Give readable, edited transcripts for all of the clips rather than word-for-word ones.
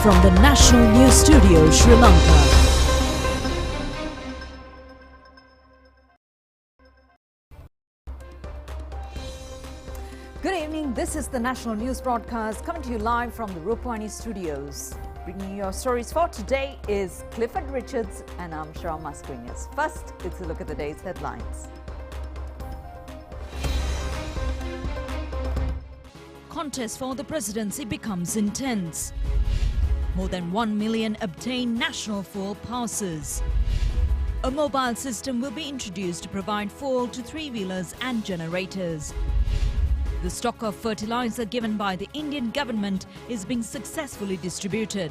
from the National News Studio, Sri Lanka. Good evening, this is the National News Broadcast coming to you live from the Rupavahini studios. Bringing you your stories for today is Clifford Richards and I'm Shara Mascarenhas. First, it's a look at the day's headlines. Contest for the presidency becomes intense. More than 1 million obtain national fuel passes. A mobile system will be introduced to provide fuel to three-wheelers and generators. The stock of fertilizer given by the Indian government is being successfully distributed.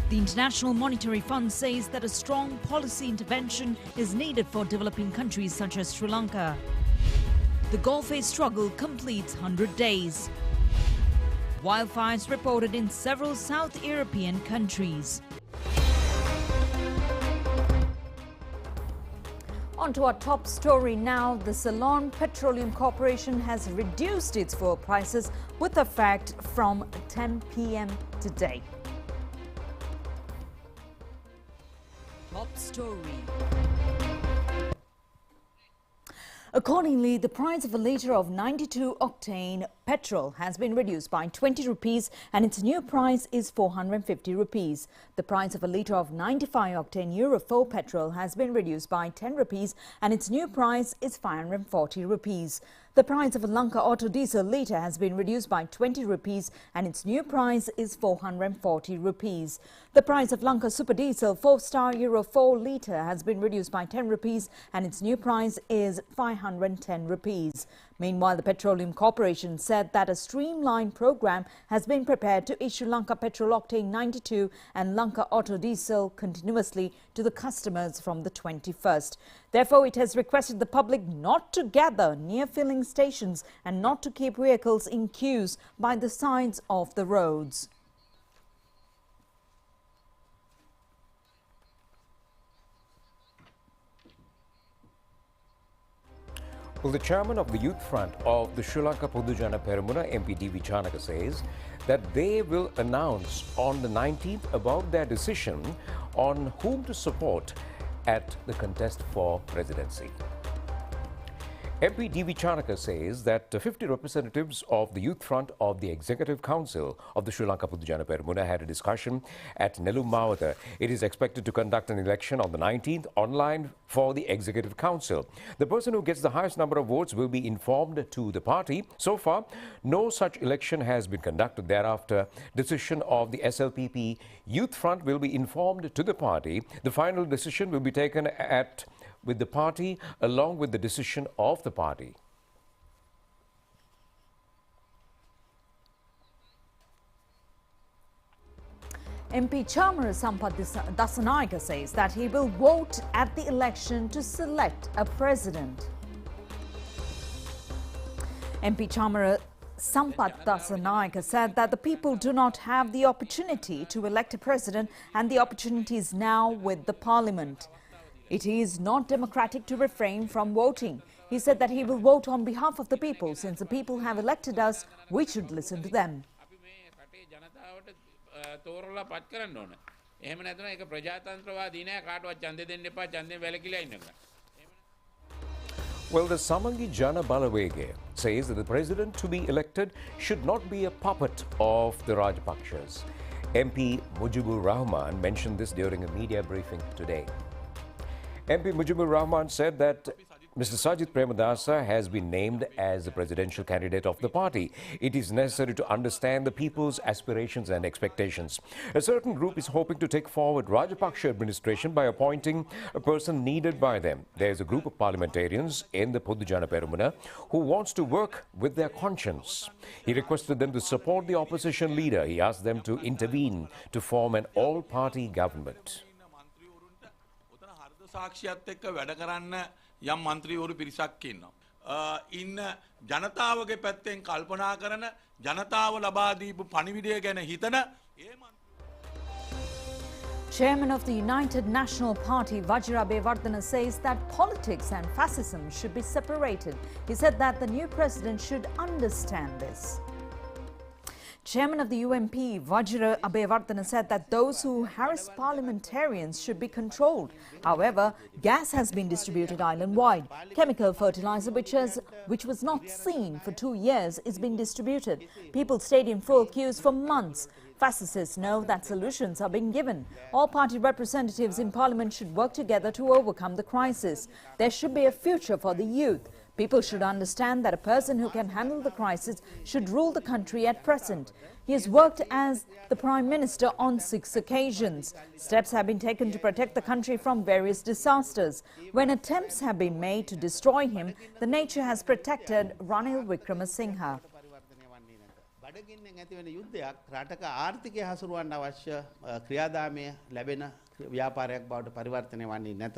The International Monetary Fund says that a strong policy intervention is needed for developing countries such as Sri Lanka. The Gulf War struggle completes 100 days. Wildfires reported in several South European countries. On to our top story now. The Ceylon Petroleum Corporation has reduced its fuel prices with effect from 10 p.m. today. Top story. Accordingly, the price of a litre of 92-octane petrol has been reduced by 20 rupees and its new price is 450 rupees. The price of a litre of 95-octane Euro 4 petrol has been reduced by 10 rupees and its new price is 540 rupees. The price of a Lanka Auto Diesel litre has been reduced by 20 rupees and its new price is 440 rupees. The price of Lanka Super Diesel 4-star Euro 4 litre has been reduced by 10 rupees and its new price is 510 rupees. Meanwhile, the Petroleum Corporation said that a streamlined program has been prepared to issue Lanka Petrol Octane 92 and Lanka Auto Diesel continuously to the customers from the 21st. Therefore, it has requested the public not to gather near filling stations and not to keep vehicles in queues by the sides of the roads. Well, the chairman of the Youth Front of the Sri Lanka Podujana Peramuna, MP D.V. Chanaka, says that they will announce on the 19th about their decision on whom to support at the contest for presidency. MP D.V. Chanaka says that 50 representatives of the Youth Front of the Executive Council of the Sri Lanka Podujana Peramuna had a discussion at Nelum Mawatha. It is expected to conduct an election on the 19th online for the Executive Council. The person who gets the highest number of votes will be informed to the party. So far, no such election has been conducted. Thereafter, decision of the SLPP Youth Front will be informed to the party. The final decision will be taken with the party along with the decision of the party. MP Chamara Sampath Dasanayake says that he will vote at the election to select a president. MP Chamara Sampath Dasanayake said that the people do not have the opportunity to elect a president and the opportunity is now with the parliament. It is not democratic to refrain from voting. He said that he will vote on behalf of the people. Since the people have elected us, we should listen to them. Well, the Samangi Jana Balawege says that the president to be elected should not be a puppet of the Rajapakshas. MP Mujibur Rahman mentioned this during a media briefing today. MP Mujibur Rahman said that Mr. Sajith Premadasa has been named as the presidential candidate of the party. It is necessary to understand the people's aspirations and expectations. A certain group is hoping to take forward Rajapaksa administration by appointing a person needed by them. There is a group of parliamentarians in the Podujana Peramuna who wants to work with their conscience. He requested them to support the opposition leader. He asked them to intervene to form an all-party government. සාක්ෂියත් එක්ක වැඩ කරන්න යම් മന്ത്രിවරු පිරිසක් ඉන්නවා. ඉන්න ජනතාවගේ පැත්තෙන් කල්පනා කරන ජනතාව ලබා දීපු පණිවිඩය ගැන හිතන Chairman of the United National Party, Vajirabe Vardhana, says that politics and fascism should be separated. He said that the new president should understand this. Chairman of the UMP, Vajra Abeyewardena, said that those who harass parliamentarians should be controlled. However, gas has been distributed island-wide. Chemical fertilizer, which was not seen for 2 years, is being distributed. People stayed in full queues for months. Fascists know that solutions are being given. All party representatives in parliament should work together to overcome the crisis. There should be a future for the youth. People should understand that a person who can handle the crisis should rule the country at present. He has worked as the Prime Minister on 6 occasions. Steps have been taken to protect the country from various disasters. When attempts have been made to destroy him, the nature has protected Ranil Wickremesinghe. බඩගින්නෙන් ඇතිවන යුද්ධයක් රටක ආර්ථිකය හසුරුවන්න අවශ්‍ය ක්‍රියාදාමය ලැබෙන ව්‍යාපාරයක් බවට පරිවර්තනය වන්නේ නැත.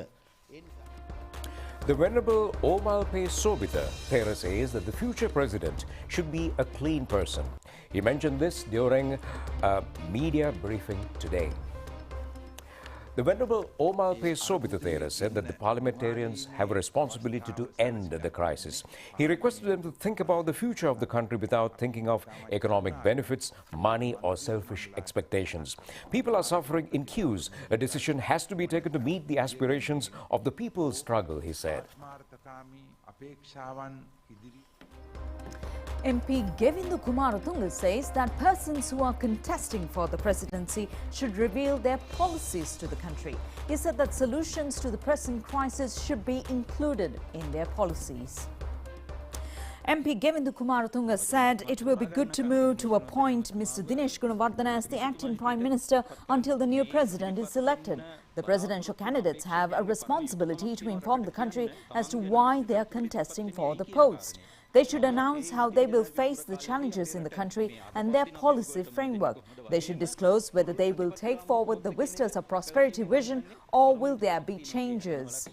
The Venerable Omalpe Sobita Thera says that the future president should be a clean person. He mentioned this during a media briefing today. The Venerable Omalpe Sobita Thera said that the parliamentarians have a responsibility to end the crisis. He requested them to think about the future of the country without thinking of economic benefits, money or selfish expectations. People are suffering in queues. A decision has to be taken to meet the aspirations of the people's struggle, he said. MP Govinda Kumaratunga says that persons who are contesting for the presidency should reveal their policies to the country. He said that solutions to the present crisis should be included in their policies. MP Govinda Kumaratunga said it will be good to move to appoint Mr. Dinesh Gunawardena as the acting Prime Minister until the new president is elected. The presidential candidates have a responsibility to inform the country as to why they are contesting for the post. They should announce how they will face the challenges in the country and their policy framework. They should disclose whether they will take forward the vistas of prosperity vision or will there be changes.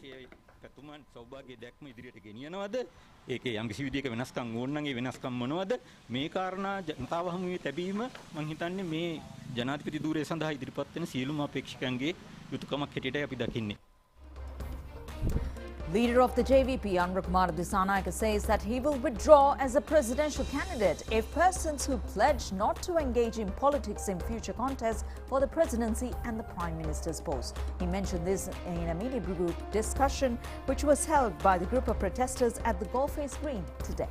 ඒකේ යම් කිසි විදියක වෙනස්කම් ඕන නම් ඒ වෙනස්කම් මොනවද මේ කාරණා ජනතාව හමුවේ තැබීම මම හිතන්නේ මේ ජනාධිපති ධූරය සඳහා ඉදිරිපත් වෙන සියලුම අපේක්ෂකයන්ගේ යුතුයකමක් හැටියටයි අපි දකින්නේ. Leader of the JVP, Anurakumara Dissanayake, says that he will withdraw as a presidential candidate if persons who pledge not to engage in politics in future contests for the presidency and the Prime Minister's post. He mentioned this in a media group discussion which was held by the group of protesters at the Golface Green today.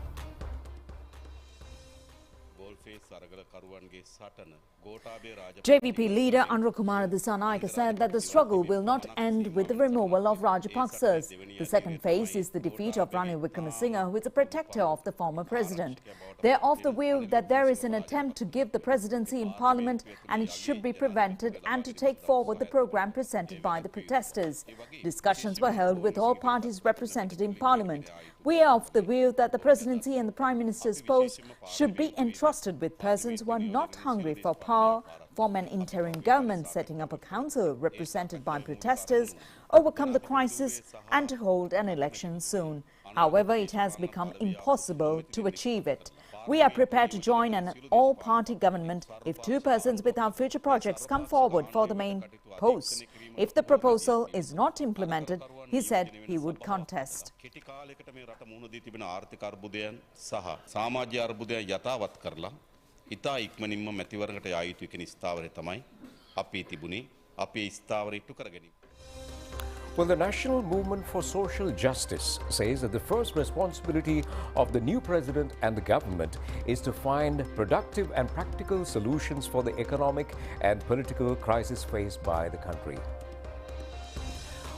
JVP leader Anurakumara Dissanayake said that the struggle will not end with the removal of Rajapaksas. The second phase is the defeat of Ranil Wickremesinghe, who is a protector of the former president. They are of the view that there is an attempt to give the presidency in parliament and it should be prevented and to take forward the program presented by the protesters. Discussions were held with all parties represented in parliament. We are of the view that the presidency and the Prime Minister's post should be entrusted with persons who are not hungry for power, form an interim government, setting up a council represented by protesters, overcome the crisis and to hold an election soon. However, it has become impossible to achieve it. We are prepared to join an all-party government if 2 persons with our future projects come forward for the main post. If the proposal is not implemented, he said he would contest. ඉතා ඉක්මනින්ම මැතිවරණයට යා යුතු කියන ස්ථාවරය තමයි අපි තිබුණේ අපි ස්ථාවරය ඉටු කරගනිමු. Well, the National Movement for Social Justice says that the first responsibility of the new president and the government is to find productive and practical solutions for the economic and political crisis faced by the country.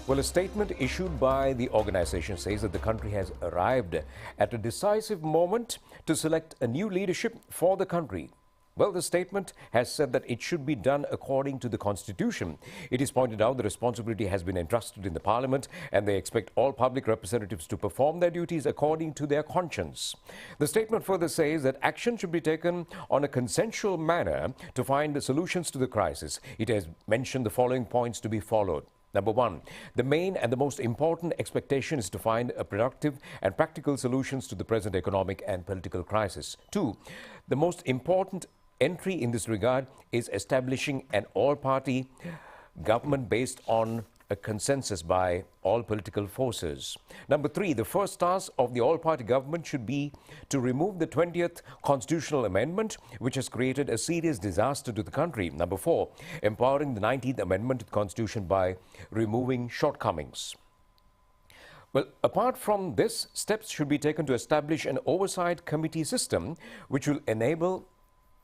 Well, a statement issued by the organization says that the country has arrived at a decisive moment to select a new leadership for the country. Well, the statement has said that it should be done according to the Constitution. It is pointed out the responsibility has been entrusted in the Parliament and they expect all public representatives to perform their duties according to their conscience. The statement further says that action should be taken on a consensual manner to find solutions to the crisis. It has mentioned the following points to be followed. Number 1, the main and the most important expectation is to find a productive and practical solutions to the present economic and political crisis. 2, the most important entry in this regard is establishing an all-party government based on a consensus by all political forces. Number 3, the first task of the all-party government should be to remove the 20th constitutional amendment, which has created a serious disaster to the country. Number 4, empowering the 19th amendment to the constitution by removing shortcomings. Well, apart from this, steps should be taken to establish an oversight committee system which will enable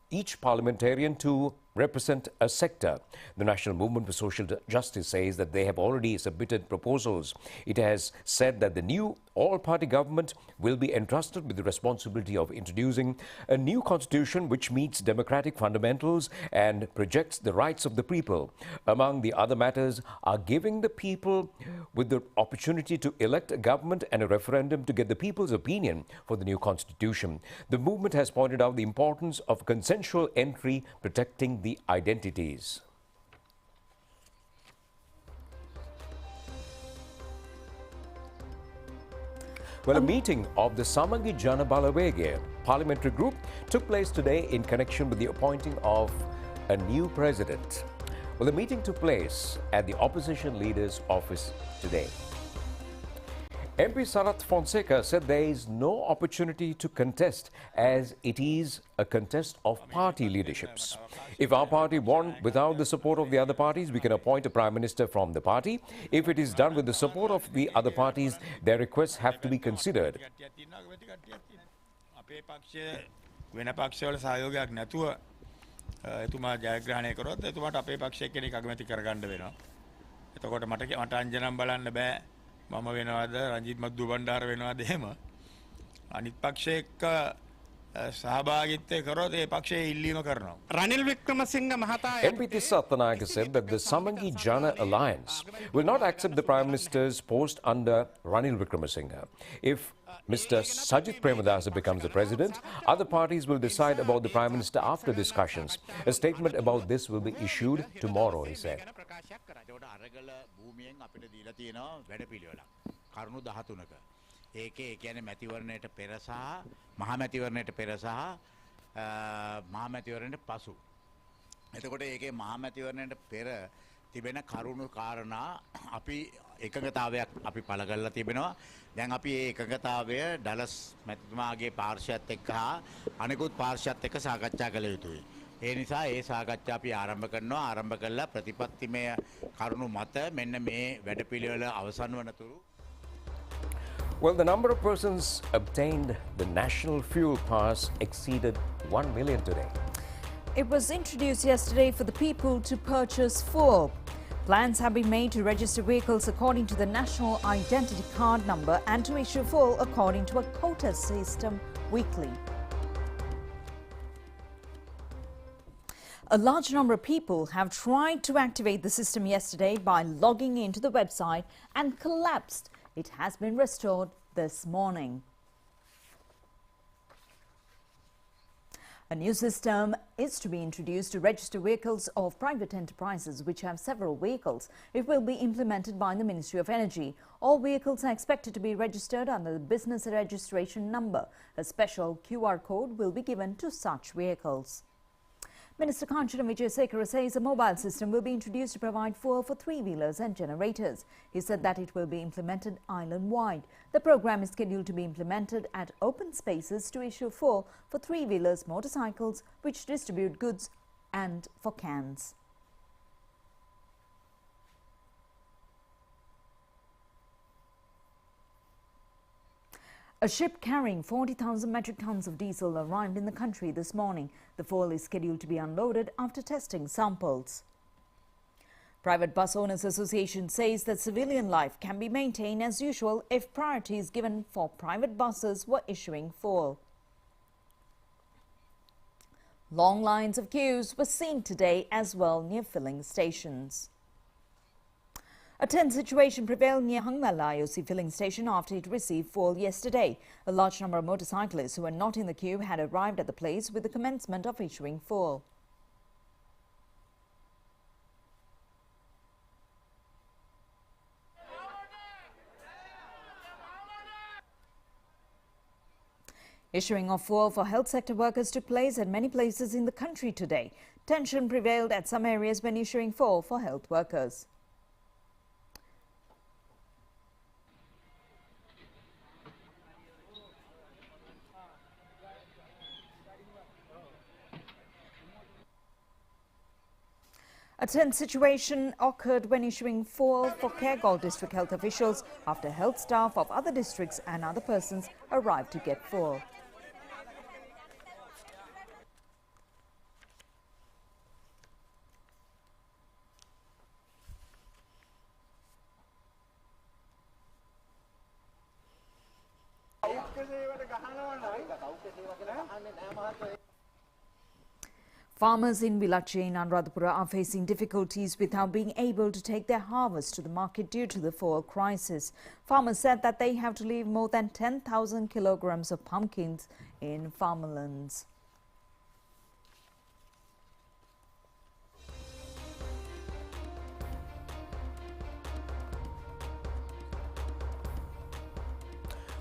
each parliamentarian to represent a sector. The National Movement for Social Justice says that they have already submitted proposals. It has said that the new all-party government will be entrusted with the responsibility of introducing a new constitution which meets democratic fundamentals and projects the rights of the people. Among the other matters are giving the people with the opportunity to elect a government and a referendum to get the people's opinion for the new constitution. The movement has pointed out the importance of consensual entry protecting the identities. Well, a meeting of the Samagi Jana Balawege parliamentary group took place today in connection with the appointing of a new president. Well, the meeting took place at the opposition leader's office today. MP Sarath Fonseca said there is no opportunity to contest as it is a contest of party leaderships. If our party won without the support of the other parties, we can appoint a prime minister from the party. If it is done with the support of the other parties, their requests have to be considered. එතුමා ජයග්‍රහණය කරොත් එතුමාට අපේ පක්ෂයේ කෙනෙක් අගමැති කරගන්න වෙනවා. එතකොට මට අංජනම් බලන්න බෑ මම වෙනවද රංජිත් මද්දු බණ්ඩාර වෙනවද එහෙම. අනිත් පක්ෂයේ එක්ක සහභාගීත්වය කරොත් ඒ පක්ෂයේ ඉල්ලීම කරනවා. රනිල් වික්‍රමසිංහ මහතා MP Sathanayake said that the Samangi Jana Alliance will not accept the Prime Minister's post under Ranil Wickremesinghe. If Mr. Sajith Premadasa becomes the president, other parties will decide about the Prime Minister after discussions. A statement about this will be issued tomorrow, he said. ඒකේ කියන්නේ මැතිවරණයට පෙර සහ මහා මැතිවරණයට පෙර සහ මහා මැතිවරණයට පසු. එතකොට ඒකේ මහා මැතිවරණයට පෙර තිබෙන කරුණු කාරණා අපි එකඟතාවයක් අපි පළ කරලා තිබෙනවා. දැන් අපි මේ එකඟතාවය ඩලස් මැතිතුමාගේ පාර්ශ්වයත් එක්ක හා අනෙකුත් පාර්ශ්වයත් එක්ක සාකච්ඡා කළ යුතුයි. ඒ නිසා ඒ සාකච්ඡා අපි ආරම්භ කරනවා. ආරම්භ කළා ප්‍රතිපත්තිමය කරුණු මත මෙන්න මේ වැඩපිළිවෙල අවසන් වනතුරු. Well, the number of persons obtained the National Fuel Pass exceeded 1 million today. It was introduced yesterday for the people to purchase fuel. Plans have been made to register vehicles according to the National Identity Card number and to issue fuel according to a quota system weekly. A large number of people have tried to activate the system yesterday by logging into the website and collapsed. It has been restored this morning. A new system is to be introduced to register vehicles of private enterprises which have several vehicles. It will be implemented by the Ministry of Energy. All vehicles are expected to be registered under the business registration number. A special QR code will be given to such vehicles. Minister Kanchana Vijayasekara says a mobile system will be introduced to provide fuel for three-wheelers and generators. He said that it will be implemented island-wide. The program is scheduled to be implemented at open spaces to issue fuel for three-wheelers, motorcycles which distribute goods and for cans. A ship carrying 40,000 metric tons of diesel arrived in the country this morning. The fuel is scheduled to be unloaded after testing samples. Private Bus Owners Association says that civilian life can be maintained as usual if priority is given for private buses were issuing fuel. Long lines of queues were seen today as well near filling stations. A tense situation prevailed near Hangmala IOC filling station after it received fuel yesterday. A large number of motorcyclists who were not in the queue had arrived at the place with the commencement of issuing fuel. Issuing of fuel for health sector workers took place at many places in the country today. Tension prevailed at some areas when issuing fuel for health workers. A tense situation occurred when issuing fuel for Kergol district health officials after health staff of other districts and other persons arrived to get fuel. Farmers in Vilache in Anuradhapura are facing difficulties without being able to take their harvest to the market due to the fuel crisis. Farmers said that they have to leave more than 10,000 kilograms of pumpkins in farmlands.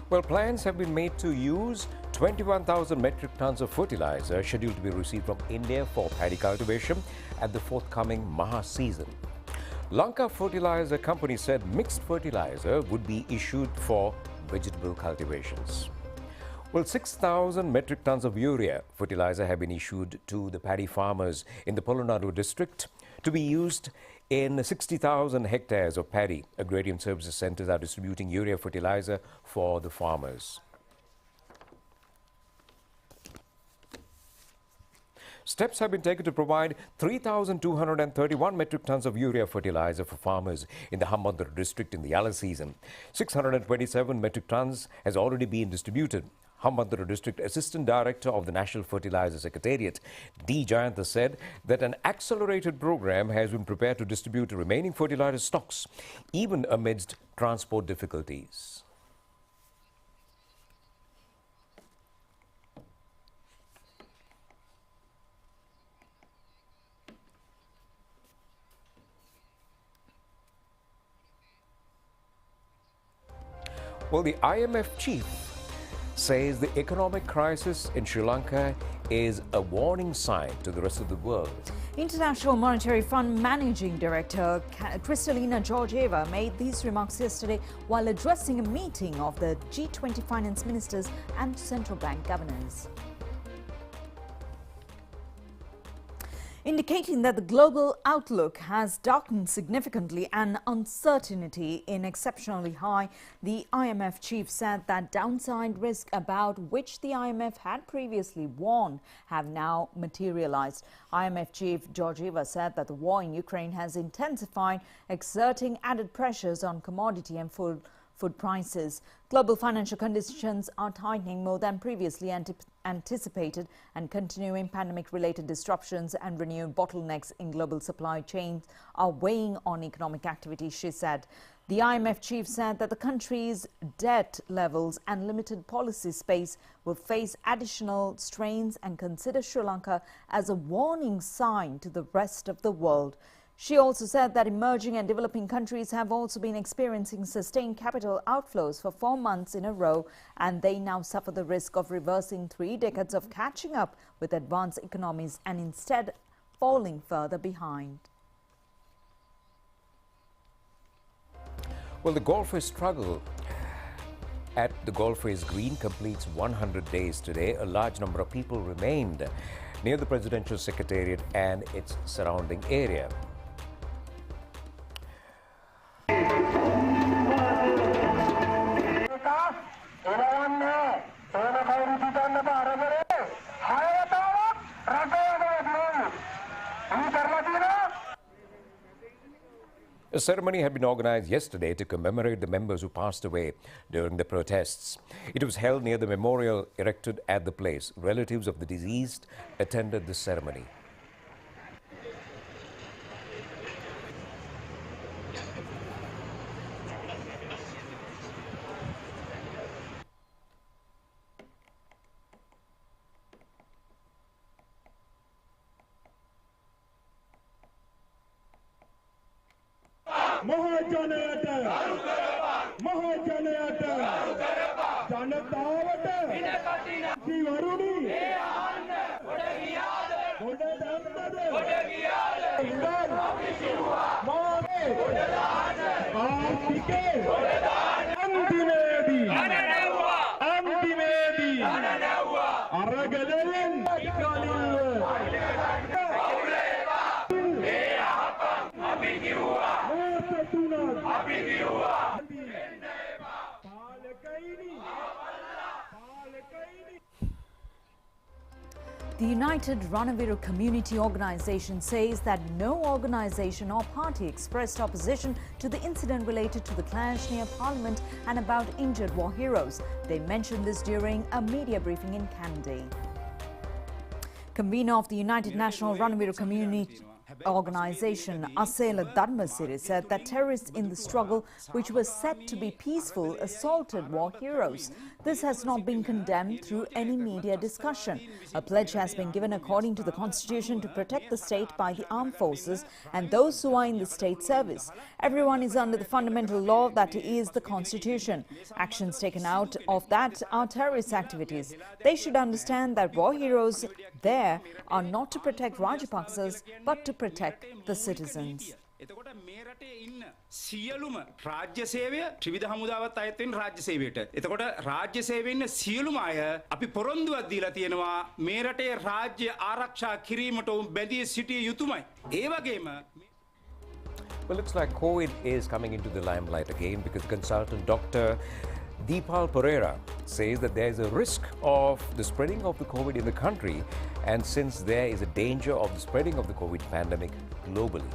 Well, plans have been made to use 21,000 metric tons of fertilizer scheduled to be received from India for paddy cultivation at the forthcoming Maha season. Lanka Fertilizer Company said mixed fertilizer would be issued for vegetable cultivations. Well, 6,000 metric tons of urea fertilizer have been issued to the paddy farmers in the Polonnaruwa district to be used in 60,000 hectares of paddy. Agrarian services centers are distributing urea fertilizer for the farmers. Steps have been taken to provide 3,231 metric tons of urea fertilizer for farmers in the Hambantota district in the Yala season. 627 metric tons has already been distributed. Hambantota District Assistant Director of the National Fertilizer Secretariat, D. Jayantha, said that an accelerated program has been prepared to distribute the remaining fertilizer stocks, even amidst transport difficulties. Well, the IMF chief says the economic crisis in Sri Lanka is a warning sign to the rest of the world. International Monetary Fund Managing Director Kristalina Georgieva made these remarks yesterday while addressing a meeting of the G20 finance ministers and central bank governors, indicating that the global outlook has darkened significantly and uncertainty is exceptionally high. The IMF chief said that downside risks about which the IMF had previously warned have now materialized. IMF chief Georgieva said that the war in Ukraine has intensified, exerting added pressures on commodity and food prices. Global financial conditions are tightening more than previously anticipated, and continuing pandemic-related disruptions and renewed bottlenecks in global supply chains are weighing on economic activity, she said. The IMF chief said that the country's debt levels and limited policy space will face additional strains and consider Sri Lanka as a warning sign to the rest of the world. She also said that emerging and developing countries have also been experiencing sustained capital outflows for 4 months in a row, and they now suffer the risk of reversing 3 decades of catching up with advanced economies and instead falling further behind. Well, the golfers' struggle at the Golfers Green completes 100 days today. A large number of people remained near the Presidential Secretariat and its surrounding area. A ceremony had been organized yesterday to commemorate the members who passed away during the protests. It was held near the memorial erected at the place. Relatives of the deceased attended the ceremony. The United Ranaviru Community Organisation says that no organisation or party expressed opposition to the incident related to the clash near Parliament and about injured war heroes. They mentioned this during a media briefing in Kandy. Convener of the United National Ranaviru Community Organisation, Asela Dharmasiri, said that terrorists in the struggle, which was said to be peaceful, assaulted war heroes. This has not been condemned through any media discussion. A pledge has been given according to the Constitution to protect the state by the armed forces and those who are in the state service. Everyone is under the fundamental law that is the Constitution. Actions taken out of that are terrorist activities. They should understand that war heroes there are not to protect Rajapaksas but to protect the citizens. එතකොට මේ රටේ ඉන්න සියලුම රාජ්‍ය සේවය ත්‍රිවිධ හමුදාවත් අයත් වෙන රාජ්‍ය සේවයට. එතකොට රාජ්‍ය සේවයේ ඉන්න සියලුම අය අපි පොරොන්දුවක් දීලා තියෙනවා මේ රටේ රාජ්‍ය ආරක්ෂා කිරීමට බැඳී සිටිය යුතුමයි. ඒ වගේම Well, looks like COVID is coming into the limelight again because consultant Dr. Deepal Pereira says that there is a risk of the spreading of the COVID in the country, and since there is a danger of the spreading of the COVID pandemic globally.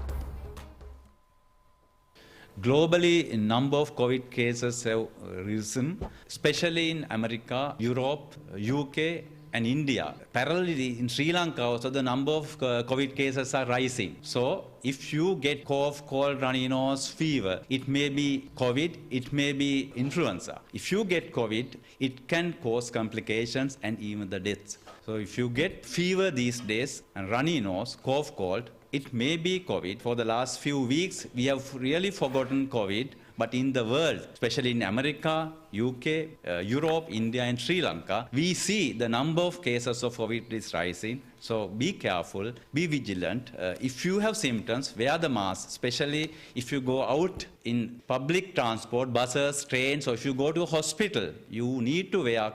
Globally, a number of COVID cases have risen, especially in America, Europe, UK, and India. Parallelly, in Sri Lanka, also the number of COVID cases are rising. So, if you get cough, cold, runny nose, fever, it may be COVID, it may be influenza. If you get COVID, it can cause complications and even the deaths. So, if you get fever these days and runny nose, cough, cold, it may be COVID. For the last few weeks, we have really forgotten COVID. But in the world, especially in America, UK, Europe, India, and Sri Lanka, we see the number of cases of COVID is rising. So be careful, be vigilant. If you have symptoms, wear the mask, especially if you go out in public transport, buses, trains, or if you go to a hospital, you need to wear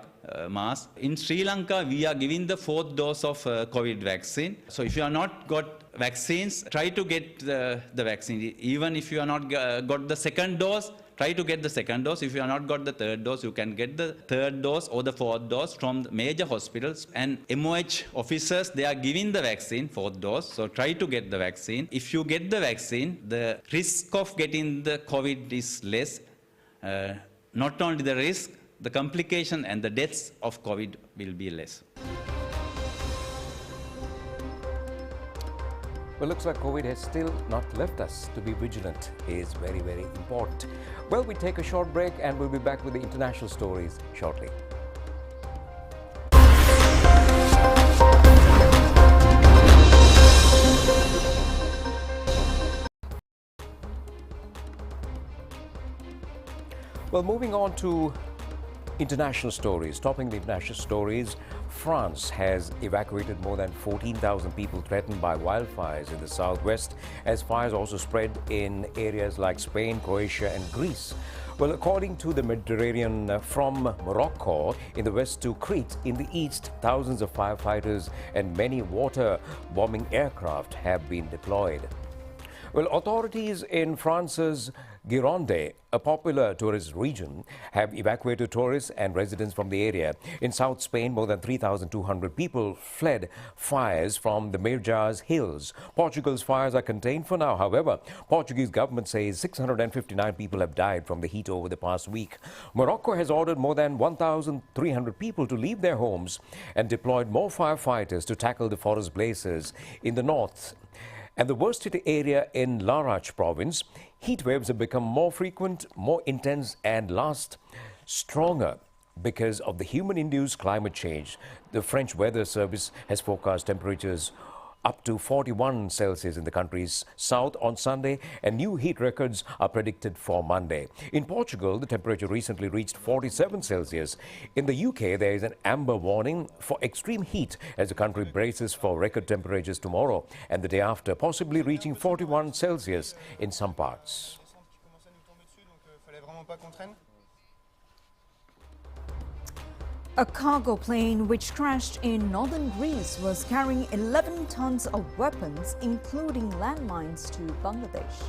mask. In Sri Lanka, we are giving the 4th dose of COVID vaccine. So if you are not got vaccines, try to get the vaccine. Even if you are not got the 2nd dose, try to get the 2nd dose. If you are not got the 3rd dose, you can get the 3rd dose or the 4th dose from the major hospitals. And MOH officers, they are giving the vaccine, 4th dose. So try to get the vaccine. If you get the vaccine, the risk of getting the COVID is less. Not only the risk, the complication and the deaths of COVID will be less. Well, looks like COVID has still not left us. To be vigilant is very, very important. Well, we take a short break and we'll be back with the international stories shortly. Well, moving on to international stories. Topping the international stories, France has evacuated more than 14,000 people threatened by wildfires in the southwest, as fires also spread in areas like Spain, Croatia and Greece. Well, according to the Mediterranean, from Morocco in the west to Crete in the east, thousands of firefighters and many water-bombing aircraft have been deployed. Well, authorities in France's Gironde, a popular tourist region, have evacuated tourists and residents from the area. In South Spain, more than 3,200 people fled fires from the Mirjas Hills. Portugal's fires are contained for now. However, Portuguese government says 659 people have died from the heat over the past week. Morocco has ordered more than 1,300 people to leave their homes and deployed more firefighters to tackle the forest blazes in the north. And the worst hit area in Larach province, heat waves have become more frequent, more intense and last stronger because of the human-induced climate change. The French Weather Service has forecast temperatures up to 41 Celsius in the country's south on Sunday, and new heat records are predicted for Monday. In Portugal, the temperature recently reached 47 Celsius. In the UK, there is an amber warning for extreme heat as the country braces for record temperatures tomorrow and the day after, possibly reaching 41 Celsius in some parts. A cargo plane which crashed in northern Greece was carrying 11 tons of weapons, including landmines, to Bangladesh.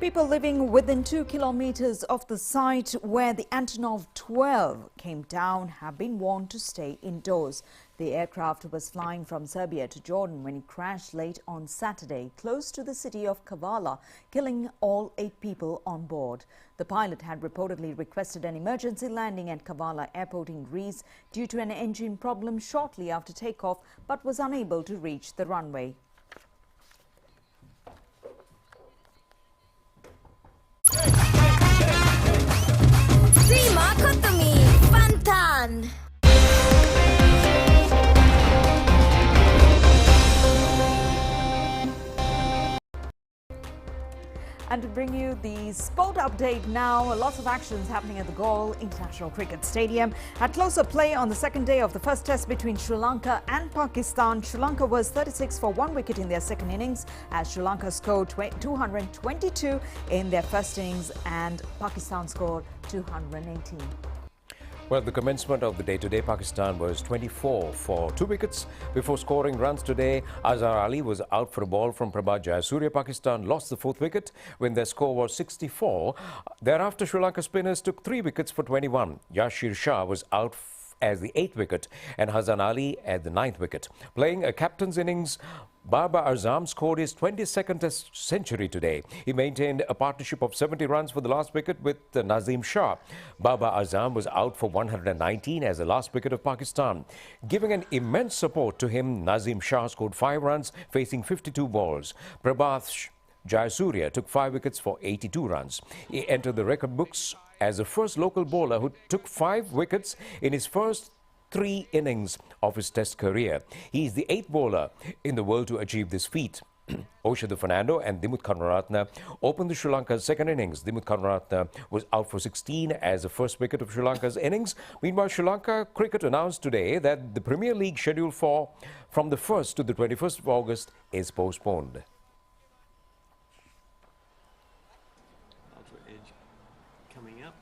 People living within 2 kilometers of the site where the Antonov 12 came down have been warned to stay indoors. The aircraft was flying from Serbia to Jordan when it crashed late on Saturday close to the city of Kavala, killing all 8 people on board. The pilot had reportedly requested an emergency landing at Kavala airport in Greece due to an engine problem shortly after takeoff, but was unable to reach the runway. Terima Kotumi Pantan. And to bring you the sport update now, lots of actions happening at the Galle International Cricket Stadium. At closer play on the second day of the first test between Sri Lanka and Pakistan, Sri Lanka was 36 for 1 wicket in their second innings as Sri Lanka scored 222 in their first innings and Pakistan scored 218. Well, at the commencement of the day today, Pakistan was 24 for 2 wickets. Before scoring runs today, Azhar Ali was out for a ball from Prabhat Jayasuriya. Pakistan lost the 4th wicket when their score was 64. Thereafter, Sri Lanka spinners took 3 wickets for 21. Yashir Shah was out as the 8th wicket and Hassan Ali at the 9th wicket. Playing a captain's innings, Babar Azam scored his 22nd Test century today. He maintained a partnership of 70 runs for the last wicket with Nazim Shah. Babar Azam was out for 119 as the last wicket of Pakistan. Giving an immense support to him, Nazim Shah scored 5 runs facing 52 balls. Prabhat Jayasuriya took 5 wickets for 82 runs. He entered the record books as the first local bowler who took 5 wickets in his first 3 innings of his Test career. He is the 8th bowler in the world to achieve this feat. Oshada Fernando and Dimuth Karunaratne opened the Sri Lanka's second innings. Dimuth Karunaratne was out for 16 as the first wicket of Sri Lanka's innings. Meanwhile, Sri Lanka cricket announced today that the Premier League schedule from the 1st to the 21st of August is postponed. Coming up.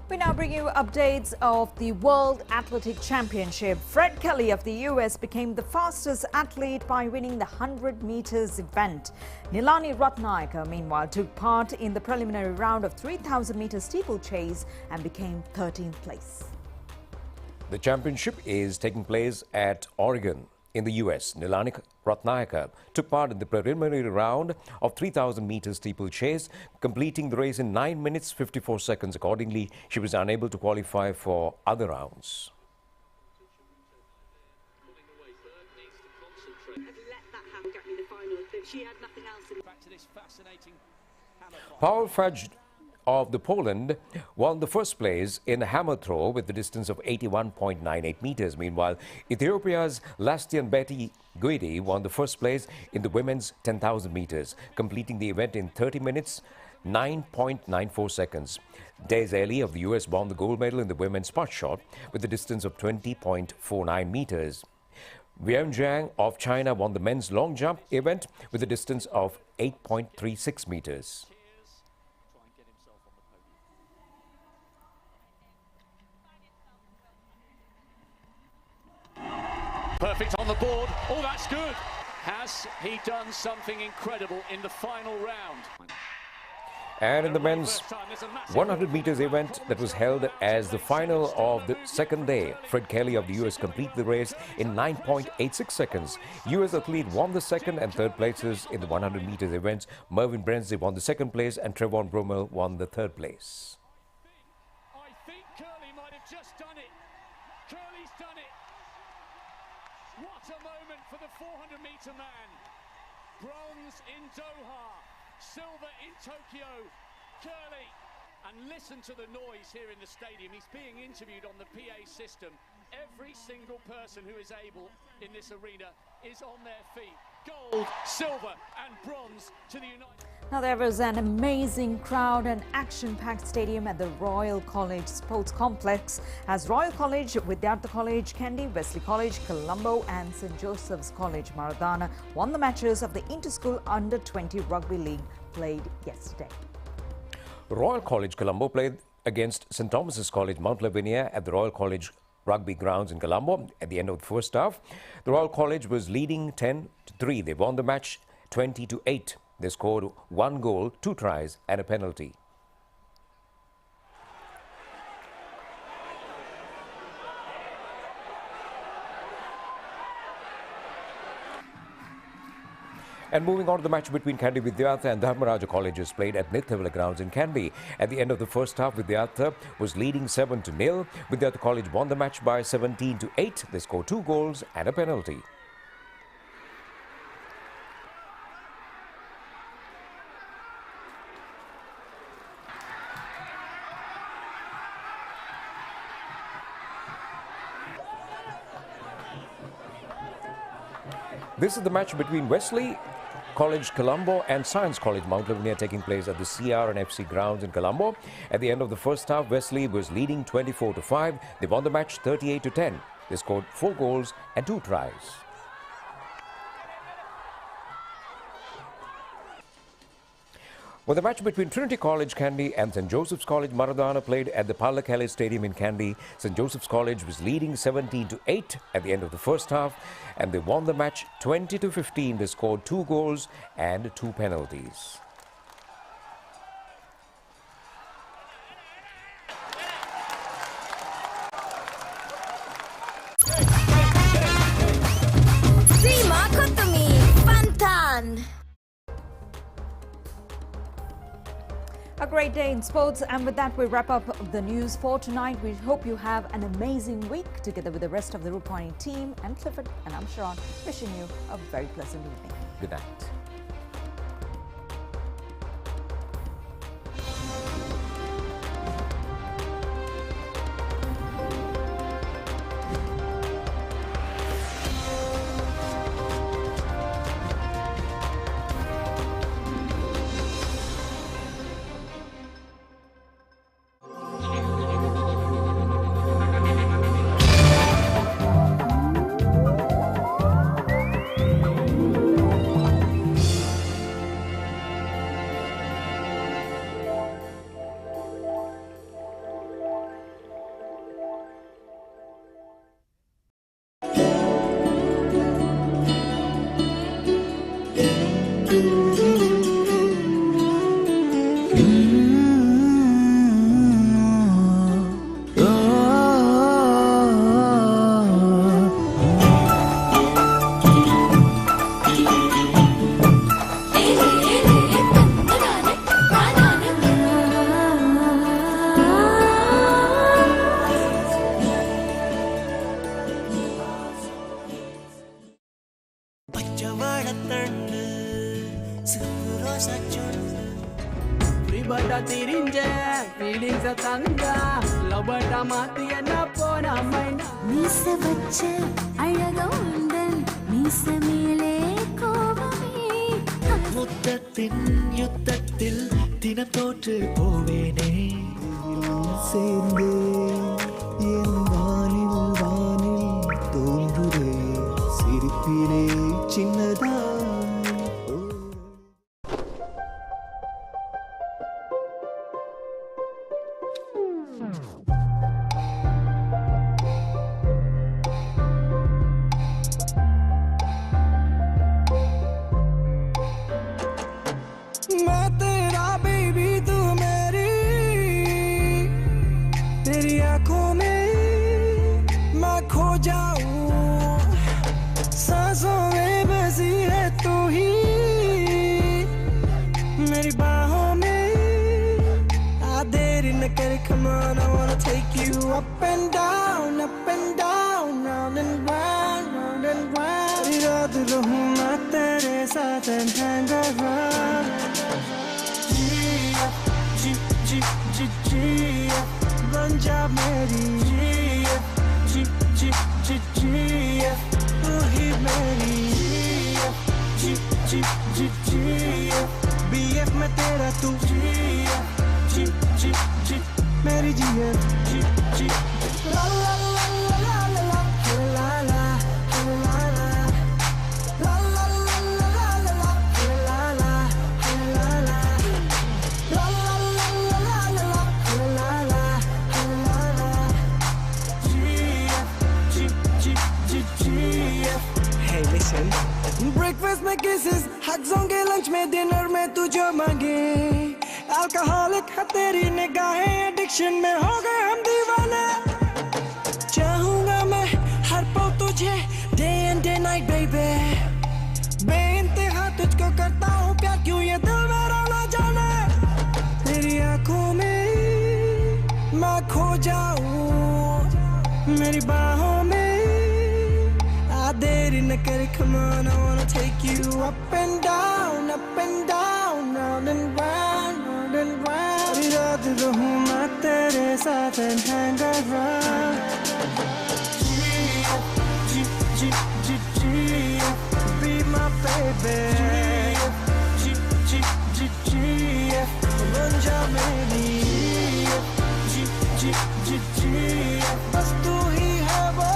We now bring you updates of the World Athletic Championship. Fred Kelly of the US became the fastest athlete by winning the 100 meters event. Nilani Ratnayaka, meanwhile, took part in the preliminary round of 3,000 meter steeplechase and became 13th place. The championship is taking place at Oregon in the US. Nilani Ratnayaka took part in the preliminary round of 3,000 meters steeplechase, completing the race in 9 minutes 54 seconds. Accordingly, she was unable to qualify for other rounds. Paul Fudge of the Poland won the first place in the hammer throw with the distance of 81.98 meters. Meanwhile, Ethiopia's Lastian Betty Guidi won the first place in the women's 10,000 meters, completing the event in 30 minutes 9.94 seconds. Des Eli of the US won the gold medal in the women's putt shot with the distance of 20.49 meters. Weiyun Zhang of China won the men's long jump event with a distance of 8.36 meters. Perfect on the board. Oh, that's good. Has he done something incredible in the final round? And in the men's 100 meters event that was held as the final of the second day, Fred Kelly of the US completed the race in 9.86 seconds. US athlete won the second and third places in the 100 meters events. Mervyn Brensley won the second place and Trevon Brummel won the third place. I think Curly might have just done it. Curly's done it. What a moment for the 400-meter man. Bronze in Doha, silver in Tokyo. Curly, and listen to the noise here in the stadium. He's being interviewed on the PA system. Every single person who is able in this arena is on their feet. Gold, silver and bronze to the United. Now, there was an amazing crowd and action-packed stadium at the Royal College Sports Complex as Royal College, Vidyartha College, Kandy, Wesley College, Colombo and St. Joseph's College, Maradana won the matches of the Inter-School Under-20 Rugby League played yesterday. Royal College Colombo played against St. Thomas's College, Mount Lavinia at the Royal College Rugby Grounds in Colombo at the end of the first half. The Royal College was leading 10-3. They won the match 20-8. They scored 1 goal, 2 tries and a penalty. And moving on to the match between Kandy Vidyartha and Dharmaraja Colleges played at Nithyavala Grounds in Kandy. At the end of the first half, Vidyartha was leading 7-0. Vidyartha College won the match by 17-8. They scored 2 goals and a penalty. This is the match between Wesley College Colombo and Science College Mount Lavinia taking place at the CR and FC grounds in Colombo. At the end of the first half, Wesley was leading 24-5. They won the match 38-10. They scored 4 goals and 2 tries. Well, the match between Trinity College Kandy and St. Joseph's College Maradana played at the Pallakale Stadium in Kandy. St. Joseph's College was leading 17-8 at the end of the first half, and they won the match 20-15. They scored 2 goals and 2 penalties. A great day in sports, and with that we wrap up the news for tonight. We hope you have an amazing week together with the rest of the Rupavahini team, and Clifford and I'm Sharon, wishing you a very pleasant evening. Good night. La la la la la la la la la la breakfast में kisses, hugs होंगे lunch में, dinner में तू जो मांगे। Alcoholic है तेरी निगाहें, एडिक्शन में हो गए हम दीवाने। चाहूंगा मैं हर पल तुझे, day and day night baby. बेइंतहा तुझको करता हूँ प्यार, क्यों ये दिल मेरा ना जाने। तेरी आंखों में मैं खो जाऊं, मेरी बाहों में देरी न कर। Come on, I wanna take you up and down, round and round, round and round. सारी रात रहूं मैं तेरे साथ and hang around. Be my baby. बन जा मेरी, बस तू ही है वो।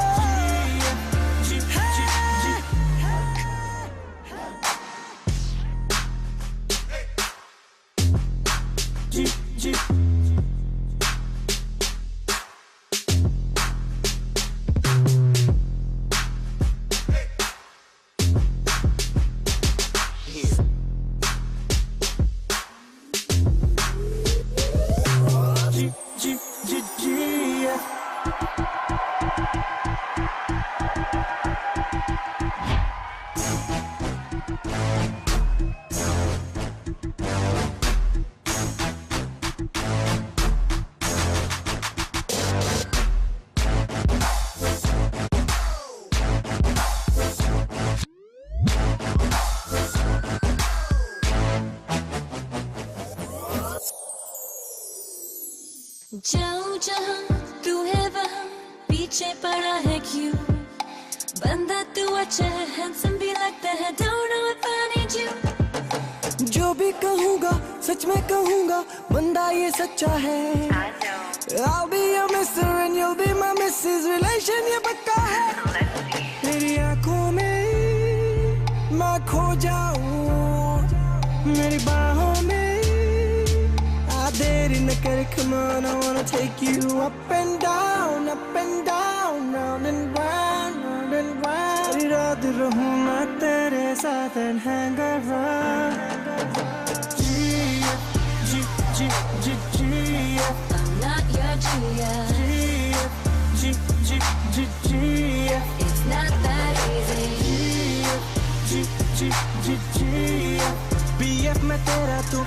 जाऊं जहां तू है वहां, पीछे पड़ा है क्यों। बंदा तू अच्छा है, हैंडसम भी लगता है, don't know if I need you। जो भी कहूँगा सच में कहूँगा, बंदा ये सच्चा है। I'll be your mister and you'll be my missus, relation ये पक्का है। तेरी आंखों में मैं खो जाऊं, मेरी बाहों में देरी न कर। Come on, I wanna take you up and down, round and round, round and round. सारी रात रहूं मैं तेरे साथ and hang around. I'm not your GF. It's not that easy. BF मैं तेरा तू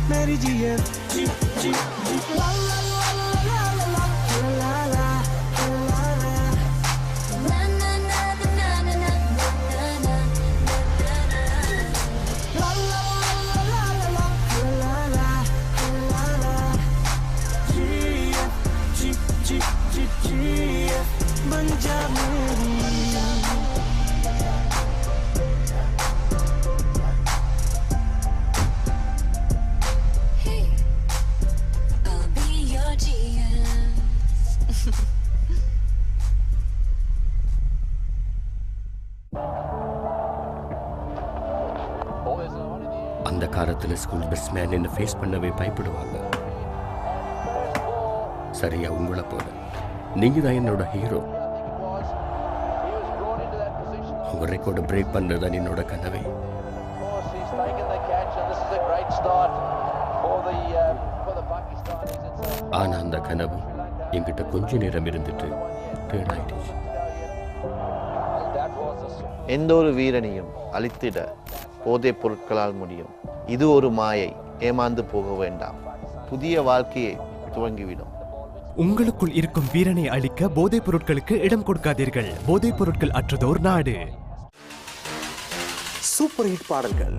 मेरी GF la la la la la la la la la la Na na na na na na na na la la la la la la la la GF बन जा मेरी। அந்த காலத்தில் school பஸ்மேன் என்ன ஃபேஸ் பண்ணவே பயப்படுவாங்க. சரியா உங்களை போல நீங்கள் தான் என்னோட ஹீரோ. உங்கள் ரெக்கார்டை பிரேக் பண்ணுறது தான் என்னோட கனவே. ஆனால் அந்த கனவு என்கிட்ட கொஞ்ச நேரம் இருந்துட்டு டேர்ன் ஆயிடுச்சு. எந்த ஒரு வீரனையும் அழித்திட போதைப் பொருட்களால் முடியும். இது ஒரு மாயை, ஏமாந்து போக வேண்டாம். புதிய வாழ்க்கையை துவங்கிவிடும். உங்களுக்குள் இருக்கும் வீரனை அழிக்க போதைப் பொருட்களுக்கு இடம் கொடுக்காதீர்கள். போதைப் பொருட்கள் அற்றதோர் நாடு. சூப்பர் ஹிட் பாடல்கள்,